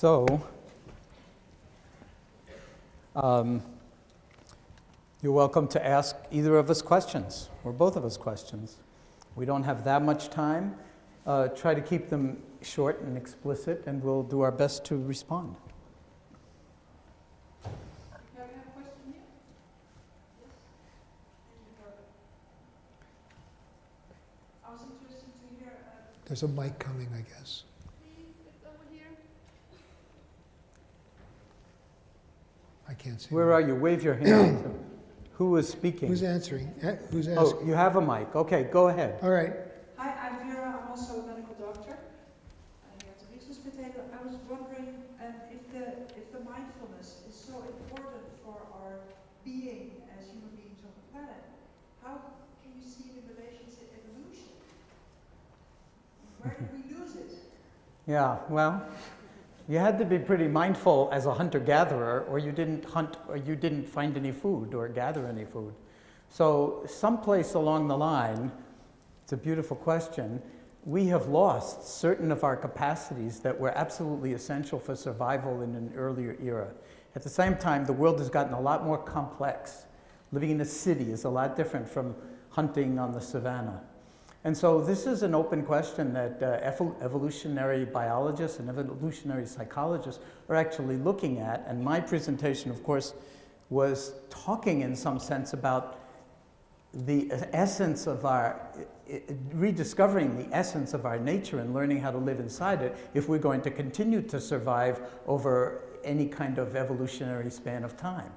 So, you're welcome to ask either of us questions, or both of us questions. We don't have that much time. Try to keep them short and explicit, and we'll do our best to respond. Have you a question here? Yes. I was interested to hear. There's a mic coming, I guess. Please, it's over here. I can't see. Where are you? Wave your hand. Who is speaking? Who's answering? Who's asking? Oh, you have a mic. Okay, go ahead. All right. Hi, I'm Vera. I'm also a medical doctor. I'm here at the research potato. I was wondering if the mindfulness is so important for our being as human beings on the planet. How can you see the relationship evolution? Where did we lose it? Yeah, well, you had to be pretty mindful as a hunter-gatherer, or you didn't hunt, or you didn't find any food or gather any food. So someplace along the line, it's a beautiful question, we have lost certain of our capacities that were absolutely essential for survival in an earlier era. At the same time, the world has gotten a lot more complex. Living in a city is a lot different from hunting on the savannah. And so this is an open question that evolutionary biologists and evolutionary psychologists are actually looking at. And my presentation, of course, was talking in some sense about the essence of our, rediscovering the essence of our nature and learning how to live inside it if we're going to continue to survive over any kind of evolutionary span of time.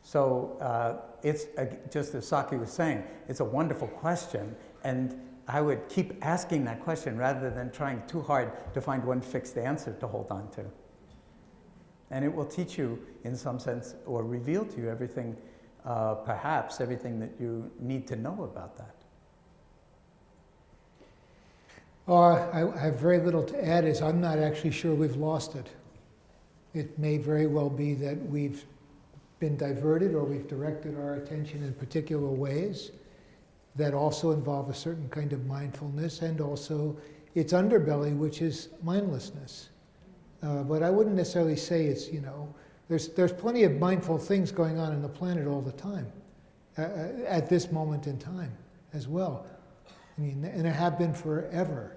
So it's, just as Saki was saying, it's a wonderful question. And I would keep asking that question rather than trying too hard to find one fixed answer to hold on to. And it will teach you, in some sense, or reveal to you everything, perhaps everything that you need to know about that. I have very little to add, as I'm not actually sure we've lost it. It may very well be that we've been diverted or we've directed our attention in particular ways that also involve a certain kind of mindfulness, and also its underbelly, which is mindlessness. But I wouldn't necessarily say it's, there's plenty of mindful things going on the planet all the time, at this moment in time as well. I mean, and there have been forever.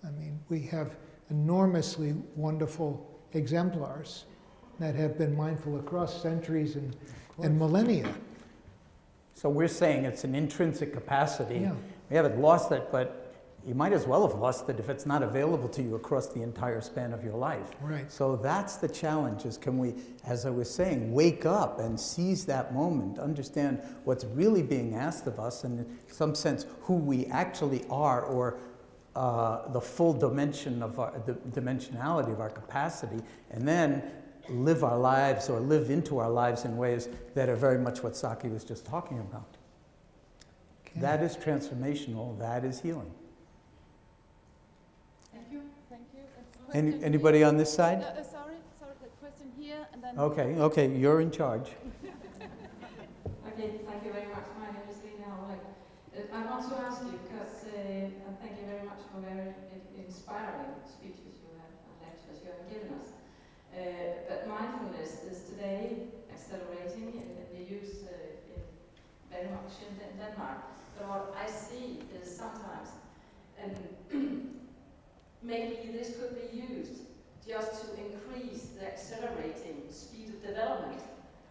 I mean, we have enormously wonderful exemplars that have been mindful across centuries and millennia. So we're saying it's an intrinsic capacity. Yeah. We haven't lost it, but you might as well have lost it if it's not available to you across the entire span of your life. Right. So that's the challenge, is can we, as I was saying, wake up and seize that moment, understand what's really being asked of us, and in some sense who we actually are, or the full dimension of the dimensionality of our capacity, and then live our lives or live into our lives in ways that are very much what Saki was just talking about. Okay. That is transformational, that is healing. Thank you. Thank you. Anybody on this side? Sorry, the question here, and then... Okay, you're in charge. Okay, thank you very much. My name is Lina Holek. I want to ask you, because and thank you very much for very inspiring speeches you have and lectures you have given us. But mindfulness is today accelerating in the use very much in Denmark. But what I see is sometimes, and maybe this could be used just to increase the accelerating speed of development,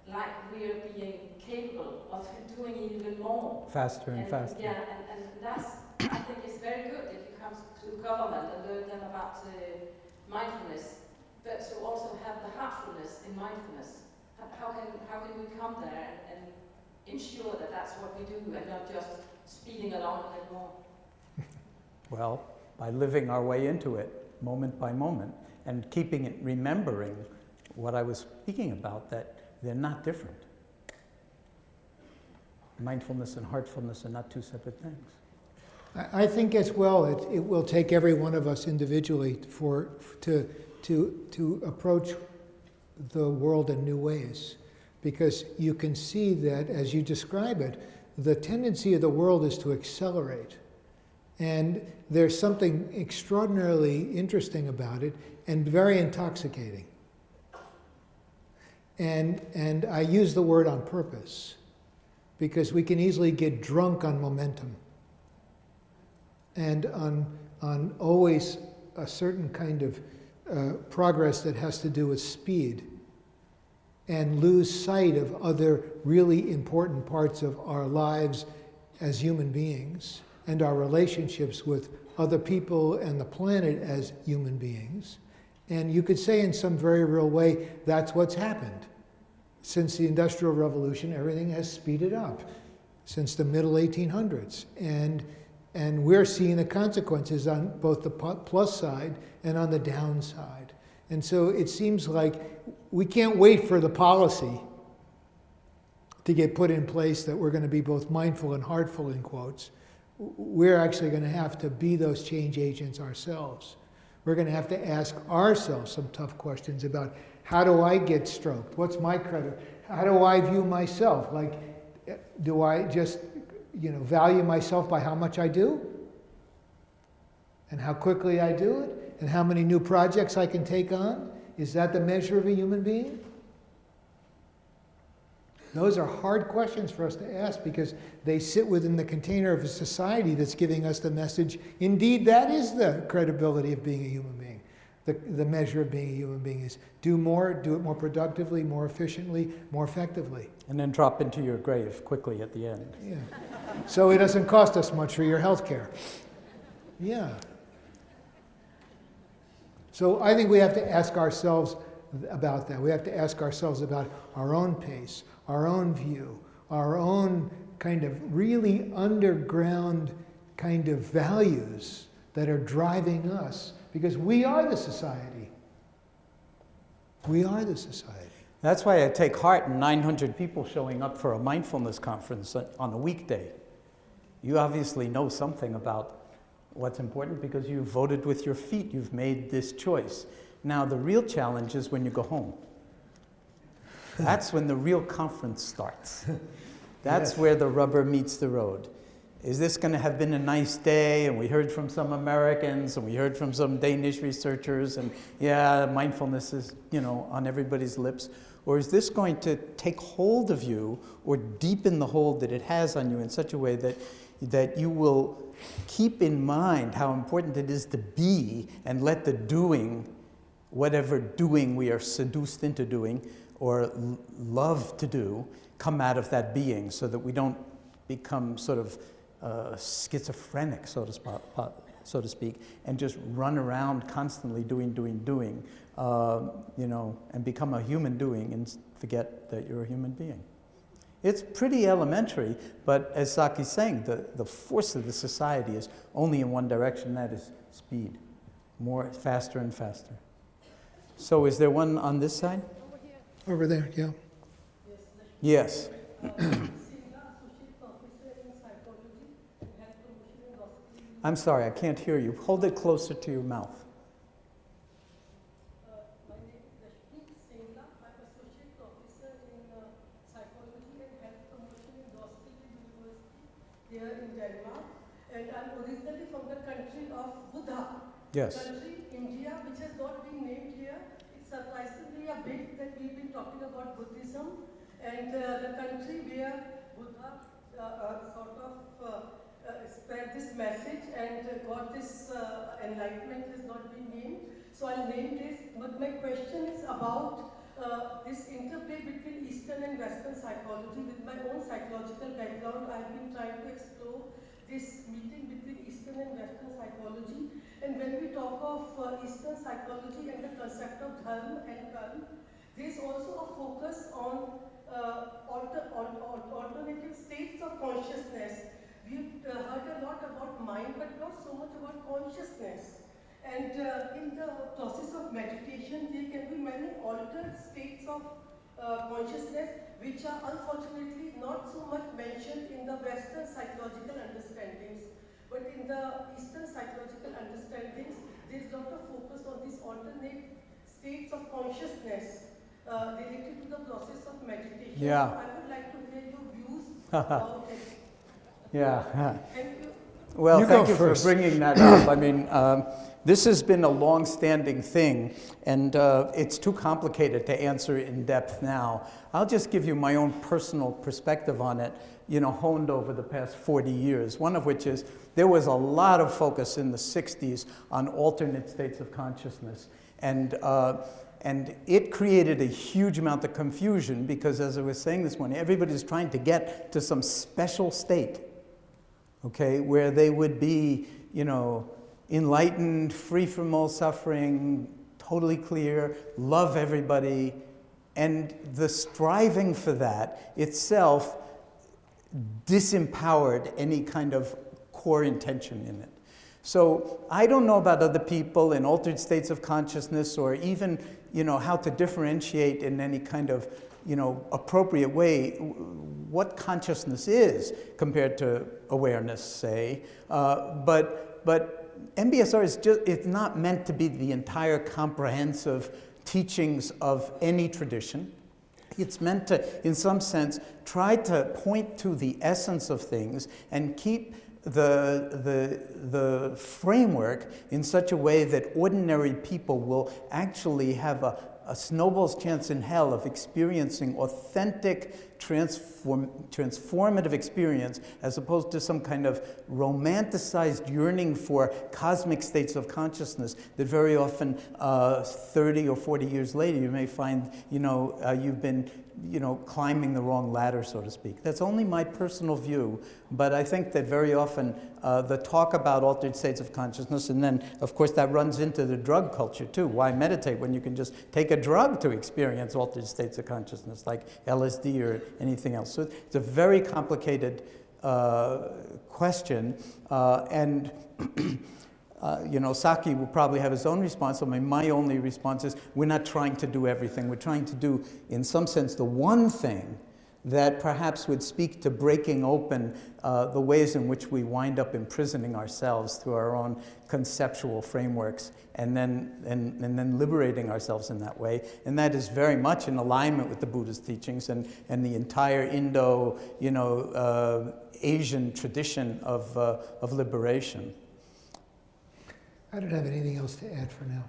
like we are being capable of doing even more. Faster and faster. Yeah, and that's, I think it's very good if you come to government and learn them about mindfulness, but to also have the heartfulness in mindfulness. How can we come there and ensure that that's what we do and not just speeding along a little more? Well, by living our way into it, moment by moment, and keeping it, remembering what I was speaking about, that they're not different. Mindfulness and heartfulness are not two separate things. I think as well, it will take every one of us individually to approach the world in new ways, because you can see that as you describe it, the tendency of the world is to accelerate, And there's something extraordinarily interesting about it and very intoxicating. And I use the word on purpose because we can easily get drunk on momentum and on always a certain kind of progress that has to do with speed and lose sight of other really important parts of our lives as human beings and our relationships with other people and the planet as human beings. And you could say in some very real way, that's what's happened. Since the Industrial Revolution, everything has speeded up since the middle 1800s. And we're seeing the consequences on both the plus side and on the downside. And so it seems like we can't wait for the policy to get put in place that we're going to be both mindful and heartful, in quotes. We're actually going to have to be those change agents ourselves. We're going to have to ask ourselves some tough questions about how do I get stroked? What's my credit? How do I view myself? Like, do I just, value myself by how much I do? And how quickly I do it? And how many new projects I can take on? Is that the measure of a human being? Those are hard questions for us to ask because they sit within the container of a society that's giving us the message, indeed, that is the credibility of being a human being. The measure of being a human being is do more, do it more productively, more efficiently, more effectively. And then drop into your grave quickly at the end. Yeah. So it doesn't cost us much for your health care. Yeah. So I think we have to ask ourselves about that. We have to ask ourselves about our own pace, our own view, our own kind of really underground kind of values that are driving us, because we are the society. We are the society. That's why I take heart in 900 people showing up for a mindfulness conference on a weekday. You obviously know something about what's important because you voted with your feet. You've made this choice. Now, the real challenge is when you go home. That's when the real conference starts. That's where the rubber meets the road. Is this going to have been a nice day? And we heard from some Americans, and we heard from some Danish researchers, and yeah, mindfulness is, on everybody's lips. Or is this going to take hold of you or deepen the hold that it has on you in such a way that you will keep in mind how important it is to be and let the doing, whatever doing we are seduced into doing or love to do, come out of that being so that we don't become sort of schizophrenic, so to speak, and just run around constantly doing, and become a human doing and forget that you're a human being. It's pretty elementary, but as Saki's saying, the force of the society is only in one direction, that is speed. More, faster and faster. So is there one on this side? Over there, yeah. Yes. I'm sorry, I can't hear you. Hold it closer to your mouth. My name is Rashmi Singla. I'm Associate Professor in Psychology and Health Promotion in Roskilde University here in Denmark. And I'm originally from the country of Buddha. Yes. Country, India, which has not been named here. It's surprisingly a bit that we've been talking about Buddhism. And the country where Buddha spread this message and got this enlightenment has not been named. So I'll name this, but my question is about this interplay between Eastern and Western psychology. With my own psychological background, I've been trying to explore this meeting between Eastern and Western psychology. And when we talk of Eastern psychology and the concept of dharma and karma, there's also a focus on alternative states of consciousness. We've heard a lot about mind, but not so much about consciousness. And in the process of meditation, there can be many altered states of consciousness, which are unfortunately not so much mentioned in the Western psychological understandings. But in the Eastern psychological understandings, there's a lot of focus on these alternate states of consciousness related to the process of meditation. Yeah. So I would like to hear your views about it. Yeah. Thank you. Well, You thank go you for first. bringing that up. I mean, this has been a long-standing thing, and it's too complicated to answer in depth now. I'll just give you my own personal perspective on it, you know, honed over the past 40 years, one of which is there was a lot of focus in the 60s on alternate states of consciousness. And it created a huge amount of confusion because, as I was saying this morning, everybody's trying to get to some special state, okay, where they would be, you know, enlightened, free from all suffering, totally clear, love everybody. And the striving for that itself disempowered any kind of core intention in it. So I don't know about other people in altered states of consciousness, or even, you know, how to differentiate in any kind of, you know, appropriate way what consciousness is compared to awareness, say. But MBSR is just, it's not meant to be the entire comprehensive teachings of any tradition. It's meant to, in some sense, try to point to the essence of things and keep the framework in such a way that ordinary people will actually have a snowball's chance in hell of experiencing authentic, transformative experience, as opposed to some kind of romanticized yearning for cosmic states of consciousness that very often 30 or 40 years later you may find, you know, you've been, you know, climbing the wrong ladder, so to speak. That's only my personal view, but I think that very often the talk about altered states of consciousness, and then of course that runs into the drug culture too. Why meditate when you can just take a drug to experience altered states of consciousness, like LSD or anything else? So it's a very complicated question, and you know, Saki will probably have his own response. I mean, my only response is we're not trying to do everything. We're trying to do, in some sense, the one thing that perhaps would speak to breaking open the ways in which we wind up imprisoning ourselves through our own conceptual frameworks, and then liberating ourselves in that way. And that is very much in alignment with the Buddha's teachings and the entire Indo, you know, Asian tradition of liberation. I don't have anything else to add for now.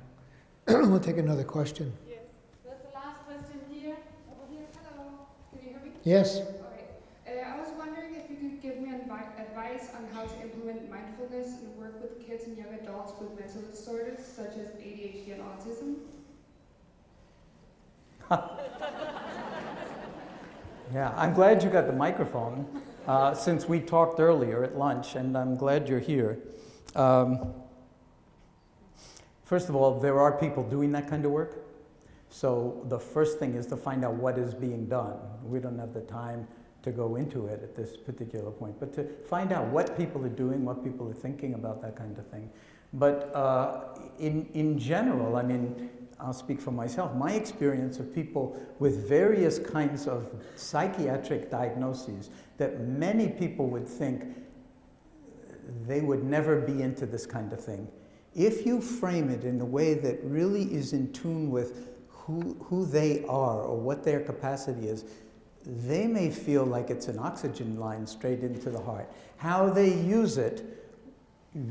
We'll take another question. Yes. That's the last question here. Over here. Hello. Can you hear me? Yes? All right. I was wondering if you could give me advice on how to implement mindfulness and work with kids and young adults with mental disorders such as ADHD and autism. Yeah, I'm glad you got the microphone since we talked earlier at lunch, and I'm glad you're here. First of all, there are people doing that kind of work. So the first thing is to find out what is being done. We don't have the time to go into it at this particular point, but to find out what people are doing, what people are thinking about that kind of thing. But in general, I mean, I'll speak for myself. My experience of people with various kinds of psychiatric diagnoses that many people would think they would never be into this kind of thing. If you frame it in a way that really is in tune with who they are or what their capacity is, they may feel like it's an oxygen line straight into the heart. How they use it,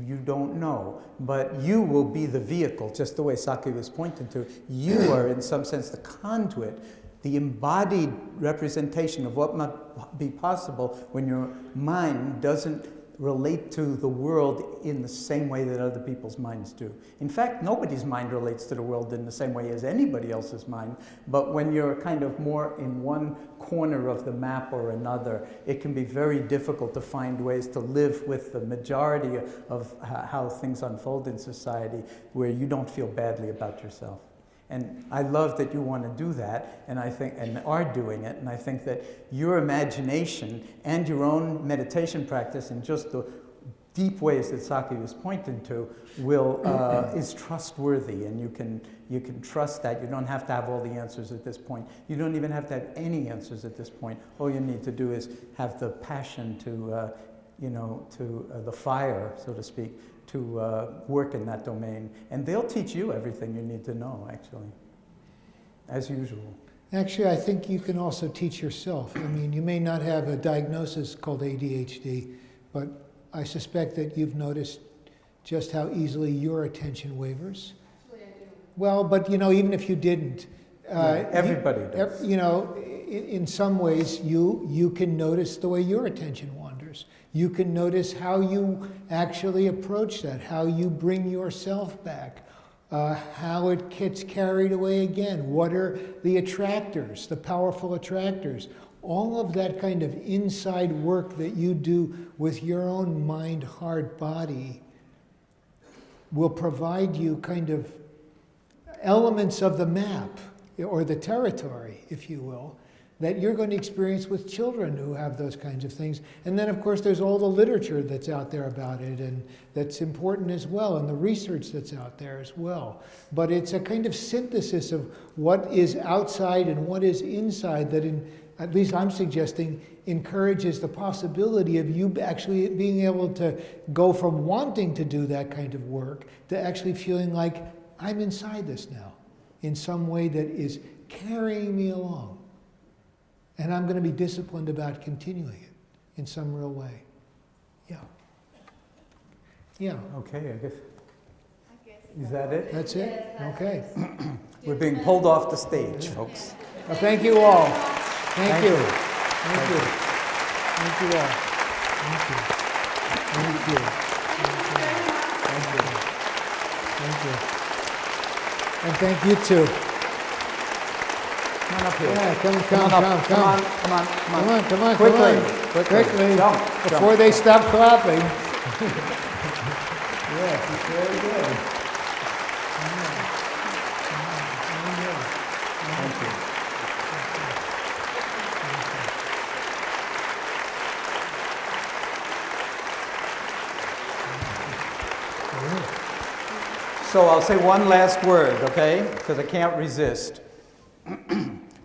you don't know, but you will be the vehicle, just the way Saki was pointing to. You are, in some sense, the conduit, the embodied representation of what might be possible when your mind doesn't relate to the world in the same way that other people's minds do. In fact, nobody's mind relates to the world in the same way as anybody else's mind, but when you're kind of more in one corner of the map or another, it can be very difficult to find ways to live with the majority of how things unfold in society where you don't feel badly about yourself. And I love that you want to do that, and I think, and are doing it, and I think that your imagination and your own meditation practice in just the deep ways that Saki was pointing to is trustworthy, and you can trust that. You don't have to have all the answers at this point. You don't even have to have any answers at this point. All you need to do is have the passion to, the fire, so to speak, to work in that domain. And they'll teach you everything you need to know, actually, as usual. Actually, I think you can also teach yourself. I mean, you may not have a diagnosis called ADHD, but I suspect that you've noticed just how easily your attention wavers. Actually, I do. Well, but you know, even if you didn't, everybody does. you know, in some ways, you can notice the way your attention wanders. You can notice how you actually approach that, how you bring yourself back, how it gets carried away again. What are the attractors, the powerful attractors? All of that kind of inside work that you do with your own mind, heart, body will provide you kind of elements of the map, or the territory, if you will, that you're going to experience with children who have those kinds of things. And then, of course, there's all the literature that's out there about it, and that's important as well, and the research that's out there as well. But it's a kind of synthesis of what is outside and what is inside that, at least I'm suggesting, encourages the possibility of you actually being able to go from wanting to do that kind of work to actually feeling like, I'm inside this now, in some way that is carrying me along. And I'm going to be disciplined about continuing it in some real way. Yeah. Yeah. Okay, I guess. Is that it? That's it? Okay. We're being pulled off the stage, folks. Well, thank you all. Thank you. Thank Thank you. Thank you all. Thank you. Thank you. Thank you. Thank you. And thank you too. Come on up here. Yeah, come Come on. Quickly. Jump. Before they stop clapping. Yes, it's very good. Thank you. So I'll say one last word, okay? Because I can't resist.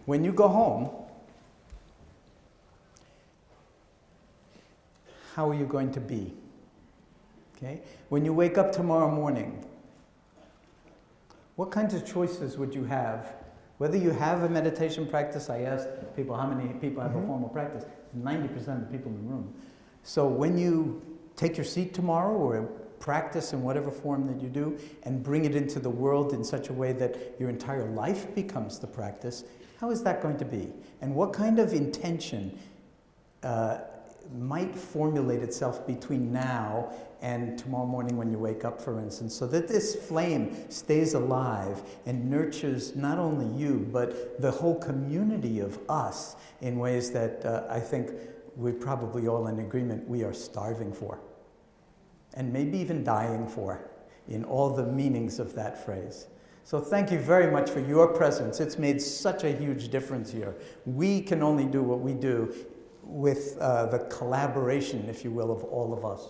When you go home, how are you going to be? Okay? When you wake up tomorrow morning, what kinds of choices would you have? Whether you have a meditation practice, I asked people how many people have a formal practice. 90% of the people in the room. So when you take your seat tomorrow or practice in whatever form that you do and bring it into the world in such a way that your entire life becomes the practice, how is that going to be? And what kind of intention might formulate itself between now and tomorrow morning when you wake up, for instance, so that this flame stays alive and nurtures not only you, but the whole community of us in ways that I think we're probably all in agreement we are starving for, and maybe even dying for, in all the meanings of that phrase. So thank you very much for your presence. It's made such a huge difference here. We can only do what we do with the collaboration, if you will, of all of us.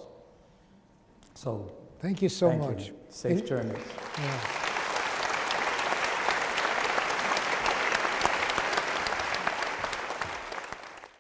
So Thank you so thank much. you. Safe journeys. Yeah.